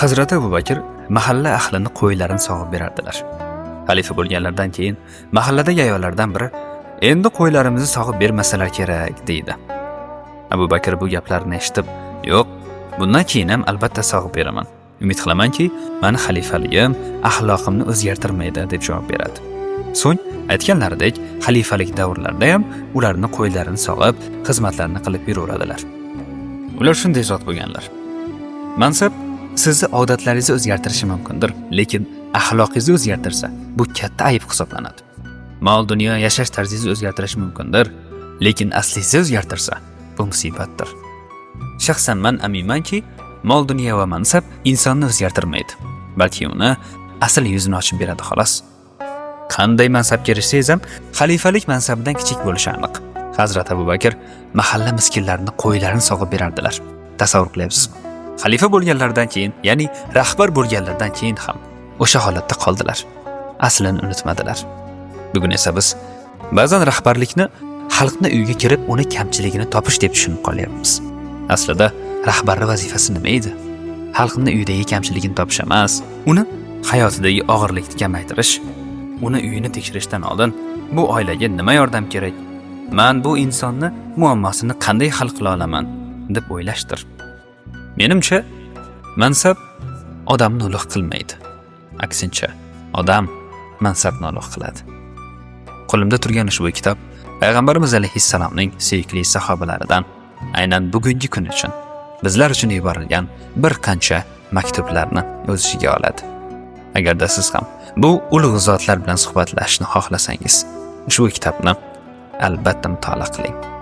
Hazrat Abu Bakr mahalla ahlini qo'ylarini sog'ib berardilar. Xalifa bo'lganlardan keyin mahalladagi ayollardan biri endi qo'ylarimizni sog'ib bermasalar kerak deydi. Abu Bakr bu gaplarni eshitib, yo'q, bundan keyin ham albatta sog'ib beraman. Umid qilamanki, meni xalifaligim axloqimni o'zgartirmaydi deb javob beradi. So'ng aytganlaridek xalifalik davrlarida ham ularni qo'ylarini sog'ib, xizmatlarni qilib yuraveradilar. Ular shunday zot bo'lganlar. Mansab sizni odatlaringizni o'zgartirishi mumkindir, lekin axloqingizni o'zgartirsa, bu katta ayb hisoblanadi. Mol dunyo yashash tarzingizni o'zgartirishi mumkindir, lekin aslingizni o'zgartirsa, bu musibatdir. Shaxsan men aminmanki, mol dunyo va mansab insonni o'zgartirmaydi, balki uni asl yuzini ochib beradi xolos. Qanday mansabga erishsangiz ham xalifalik mansabidan kichik bo'lishi aniq. Hazrat Abu Bakr mahalla miskinlarini qo'ylarini sog'ib berardilar. Tasavvur qilyapsizmi? Xalifa bo'lganlardan keyin, ya'ni rahbar bo'lganlardan keyin ham o'sha holatda qoldilar. Aslini unutmadilar. Bugun esa biz ba'zan rahbarlikni xalqning uyiga kirib, uni kamchiligini topish deb tushunib qolyapmiz. Aslida rahbarning vazifasi nima edi? Xalqning uyidagi kamchiligini topish emas, uni hayotidagi og'irlikni kamaytirish, uni uyini tekshirishdan oldin bu oilaga nima yordam kerak? Men bu insonni muammosini qanday hal qila olaman deb o'ylashdir. Menimcha, mansab odamni ulug' qilmaydi. Aksincha, odam mansabni ulug' qiladi. Qo'limda turgan ushbu kitob Payg'ambarimiz alayhissalomning suyukli sahobalaridan aynan bugungi kun uchun bizlar uchun yuborilgan bir qancha maktublarni o'z ichiga oladi. Agarda siz ham bu ulug' zotlar bilan suhbatlashishni xohlasangiz, ushbu kitobni albatta mutolaa qiling.